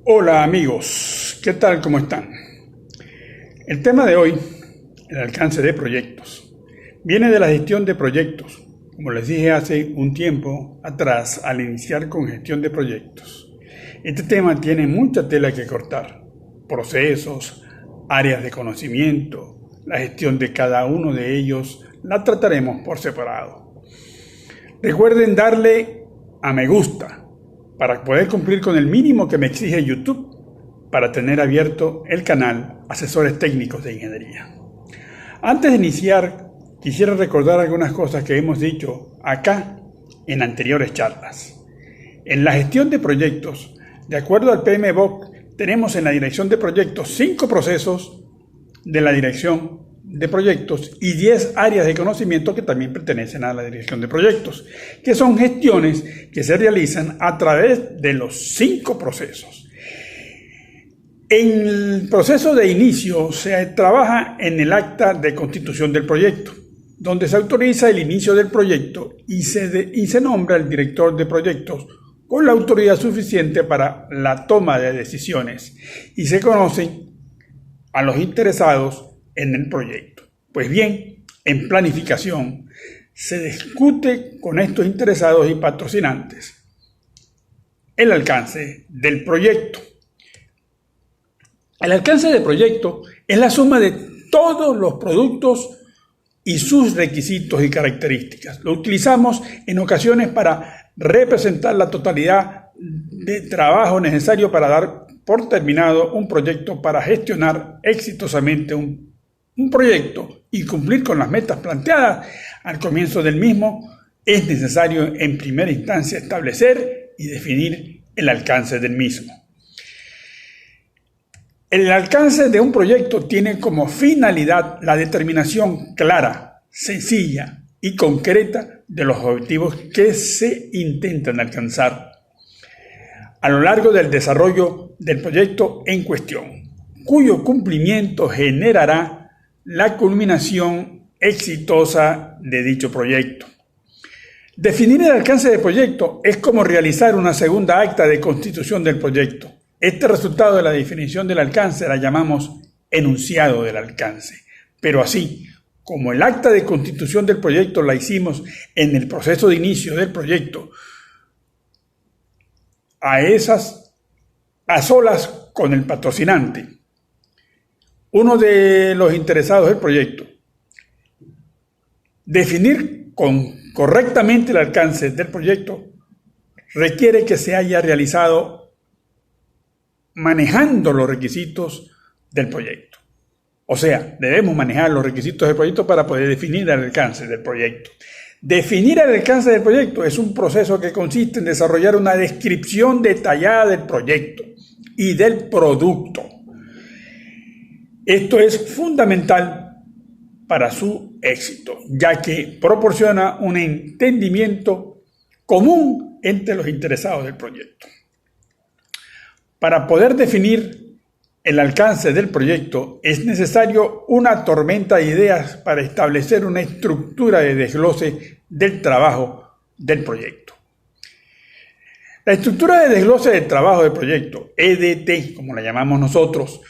Hola amigos, ¿qué tal? ¿Cómo están? El tema de hoy, el alcance de proyectos, viene de la gestión de proyectos, como les dije hace un tiempo atrás al iniciar con gestión de proyectos. Este tema tiene mucha tela que cortar, procesos, áreas de conocimiento, la gestión de cada uno de ellos la trataremos por separado. Recuerden darle a me gusta para poder cumplir con el mínimo que me exige YouTube para tener abierto el canal Asesores Técnicos de Ingeniería. Antes de iniciar, quisiera recordar algunas cosas que hemos dicho acá en anteriores charlas. En la gestión de proyectos, de acuerdo al PMBOK, tenemos en la dirección de proyectos 5 procesos de la dirección de proyectos y 10 áreas de conocimiento que también pertenecen a la dirección de proyectos, que son gestiones que se realizan a través de los 5 procesos. En el proceso de inicio se trabaja en el acta de constitución del proyecto, donde se autoriza el inicio del proyecto y se nombra el director de proyectos con la autoridad suficiente para la toma de decisiones y se conocen a los interesados en el proyecto. Pues bien, en planificación se discute con estos interesados y patrocinantes el alcance del proyecto. El alcance del proyecto es la suma de todos los productos y sus requisitos y características. Lo utilizamos en ocasiones para representar la totalidad de trabajo necesario para dar por terminado un proyecto, para gestionar exitosamente un proyecto y cumplir con las metas planteadas al comienzo del mismo. Es necesario en primera instancia establecer y definir el alcance del mismo. El alcance de un proyecto tiene como finalidad la determinación clara, sencilla y concreta de los objetivos que se intentan alcanzar a lo largo del desarrollo del proyecto en cuestión, cuyo cumplimiento generará la culminación exitosa de dicho proyecto. Definir el alcance del proyecto es como realizar una segunda acta de constitución del proyecto. Este resultado de la definición del alcance la llamamos enunciado del alcance. Pero así como el acta de constitución del proyecto la hicimos en el proceso de inicio del proyecto, a solas con el patrocinante, uno de los interesados del proyecto, definir correctamente el alcance del proyecto requiere que se haya realizado manejando los requisitos del proyecto. O sea, debemos manejar los requisitos del proyecto para poder definir el alcance del proyecto. Definir el alcance del proyecto es un proceso que consiste en desarrollar una descripción detallada del proyecto y del producto. Esto es fundamental para su éxito, ya que proporciona un entendimiento común entre los interesados del proyecto. Para poder definir el alcance del proyecto es necesario una tormenta de ideas para establecer una estructura de desglose del trabajo del proyecto. La estructura de desglose del trabajo del proyecto, EDT, como la llamamos nosotros,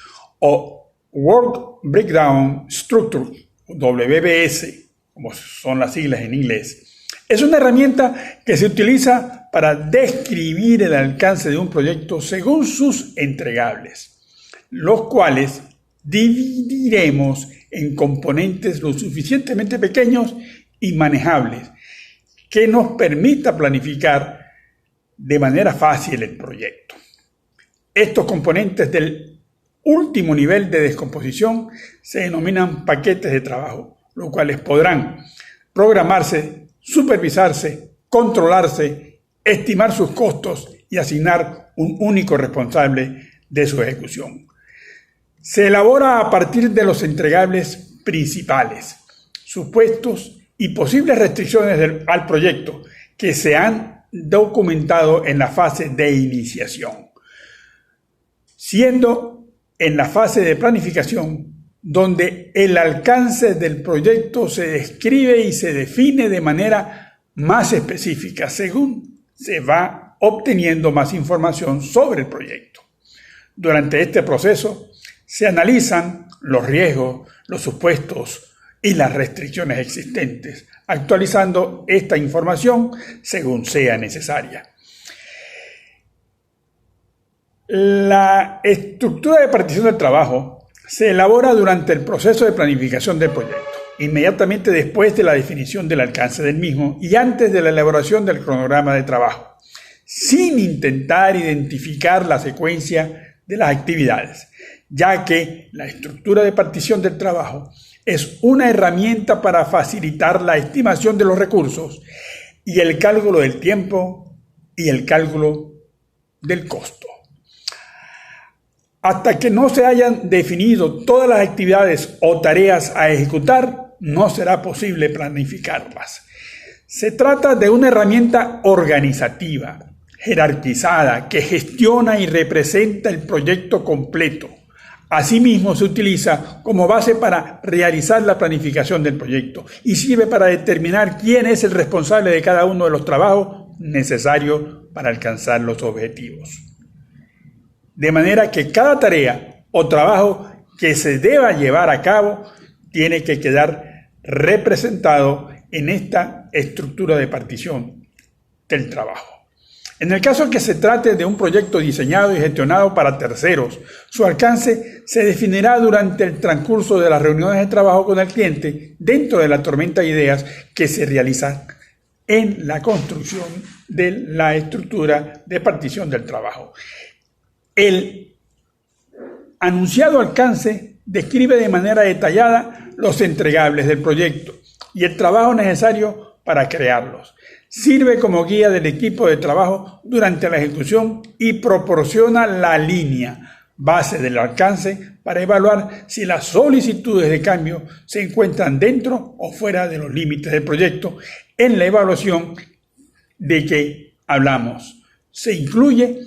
o Work Breakdown Structure, WBS, como son las siglas en inglés, es una herramienta que se utiliza para describir el alcance de un proyecto según sus entregables, los cuales dividiremos en componentes lo suficientemente pequeños y manejables que nos permita planificar de manera fácil el proyecto. Estos componentes del último nivel de descomposición se denominan paquetes de trabajo, los cuales podrán programarse, supervisarse, controlarse, estimar sus costos y asignar un único responsable de su ejecución. Se elabora a partir de los entregables principales, supuestos y posibles restricciones al proyecto que se han documentado en la fase de iniciación, siendo en la fase de planificación donde el alcance del proyecto se describe y se define de manera más específica según se va obteniendo más información sobre el proyecto. Durante este proceso se analizan los riesgos, los supuestos y las restricciones existentes, actualizando esta información según sea necesaria. La estructura de partición del trabajo se elabora durante el proceso de planificación del proyecto, inmediatamente después de la definición del alcance del mismo y antes de la elaboración del cronograma de trabajo, sin intentar identificar la secuencia de las actividades, ya que la estructura de partición del trabajo es una herramienta para facilitar la estimación de los recursos y el cálculo del tiempo y el cálculo del costo. Hasta que no se hayan definido todas las actividades o tareas a ejecutar, no será posible planificarlas. Se trata de una herramienta organizativa, jerarquizada, que gestiona y representa el proyecto completo. Asimismo, se utiliza como base para realizar la planificación del proyecto y sirve para determinar quién es el responsable de cada uno de los trabajos necesarios para alcanzar los objetivos. De manera que cada tarea o trabajo que se deba llevar a cabo tiene que quedar representado en esta estructura de partición del trabajo. En el caso que se trate de un proyecto diseñado y gestionado para terceros, su alcance se definirá durante el transcurso de las reuniones de trabajo con el cliente dentro de la tormenta de ideas que se realiza en la construcción de la estructura de partición del trabajo. El anunciado alcance describe de manera detallada los entregables del proyecto y el trabajo necesario para crearlos. Sirve como guía del equipo de trabajo durante la ejecución y proporciona la línea base del alcance para evaluar si las solicitudes de cambio se encuentran dentro o fuera de los límites del proyecto en la evaluación de que hablamos. Se incluye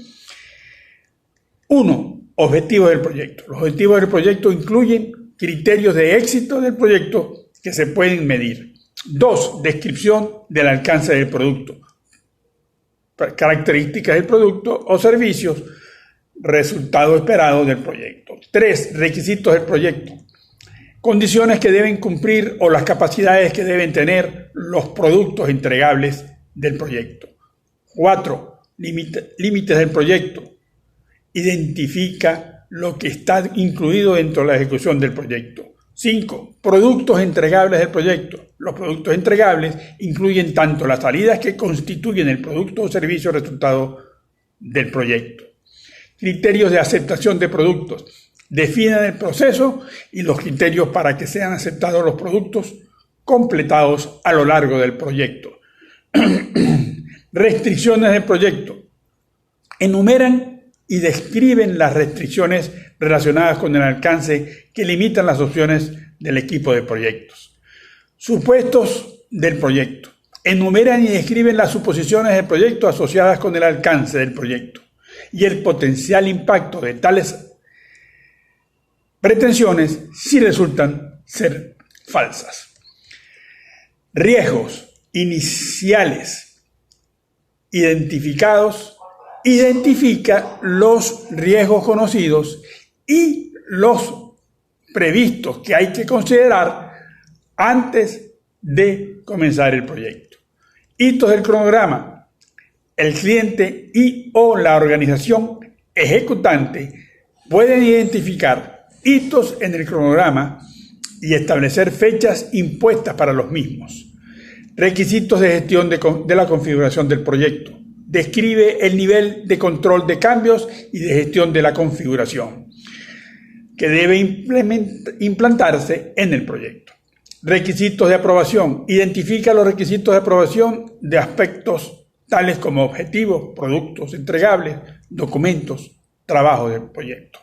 1. Objetivos del proyecto. Los objetivos del proyecto incluyen criterios de éxito del proyecto que se pueden medir. 2. Descripción del alcance del producto. Características del producto o servicios. Resultado esperado del proyecto. 3. Requisitos del proyecto. Condiciones que deben cumplir o las capacidades que deben tener los productos entregables del proyecto. 4. Límites del proyecto. Identifica lo que está incluido dentro de la ejecución del proyecto. 5. Productos entregables del proyecto. Los productos entregables incluyen tanto las salidas que constituyen el producto o servicio resultado del proyecto. Criterios de aceptación de productos. Definen el proceso y los criterios para que sean aceptados los productos completados a lo largo del proyecto. Restricciones del proyecto. Enumeran y describen las restricciones relacionadas con el alcance que limitan las opciones del equipo de proyectos. Supuestos del proyecto. Enumeran y describen las suposiciones del proyecto asociadas con el alcance del proyecto y el potencial impacto de tales pretensiones si resultan ser falsas. Riesgos iniciales identificados. Identifica los riesgos conocidos y los previstos que hay que considerar antes de comenzar el proyecto. Hitos del cronograma. El cliente y o la organización ejecutante pueden identificar hitos en el cronograma y establecer fechas impuestas para los mismos. Requisitos de gestión de la configuración del proyecto. Describe el nivel de control de cambios y de gestión de la configuración que debe implantarse en el proyecto. Requisitos de aprobación. Identifica los requisitos de aprobación de aspectos tales como objetivos, productos entregables, documentos, trabajo del proyecto.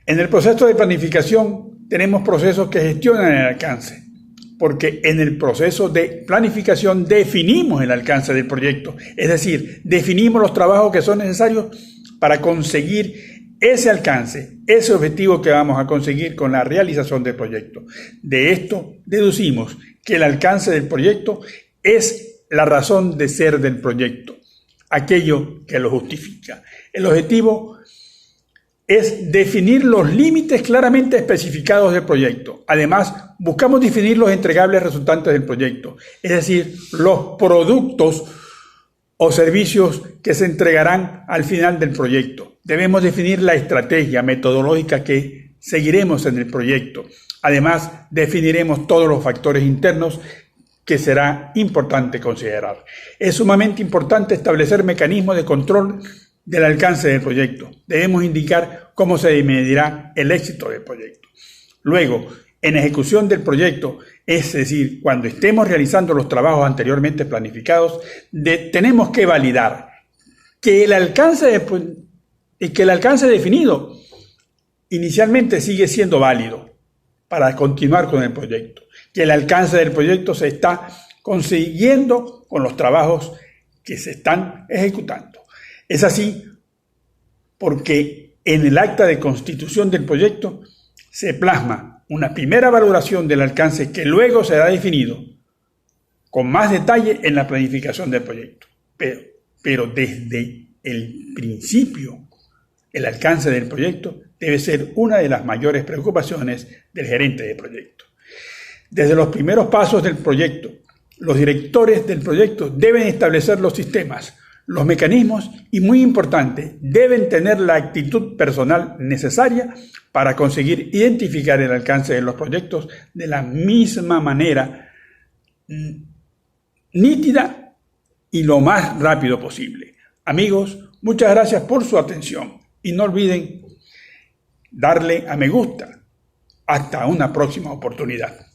En el proceso de planificación tenemos procesos que gestionan el alcance, porque en el proceso de planificación definimos el alcance del proyecto, es decir, definimos los trabajos que son necesarios para conseguir ese alcance, ese objetivo que vamos a conseguir con la realización del proyecto. De esto deducimos que el alcance del proyecto es la razón de ser del proyecto, aquello que lo justifica. El objetivo es definir los límites claramente especificados del proyecto. Además, buscamos definir los entregables resultantes del proyecto, es decir, los productos o servicios que se entregarán al final del proyecto. Debemos definir la estrategia metodológica que seguiremos en el proyecto. Además, definiremos todos los factores internos que será importante considerar. Es sumamente importante establecer mecanismos de control del alcance del proyecto. Debemos indicar cómo se medirá el éxito del proyecto. Luego, en ejecución del proyecto, es decir, cuando estemos realizando los trabajos anteriormente planificados, tenemos que validar que el alcance definido inicialmente sigue siendo válido para continuar con el proyecto, que el alcance del proyecto se está consiguiendo con los trabajos que se están ejecutando. Es así porque en el acta de constitución del proyecto se plasma una primera valoración del alcance que luego será definido con más detalle en la planificación del proyecto. Pero desde el principio, el alcance del proyecto debe ser una de las mayores preocupaciones del gerente de proyecto. Desde los primeros pasos del proyecto, los directores del proyecto deben establecer los sistemas, los mecanismos y, muy importante, deben tener la actitud personal necesaria para conseguir identificar el alcance de los proyectos de la misma manera nítida y lo más rápido posible. Amigos, muchas gracias por su atención y no olviden darle a me gusta. Hasta una próxima oportunidad.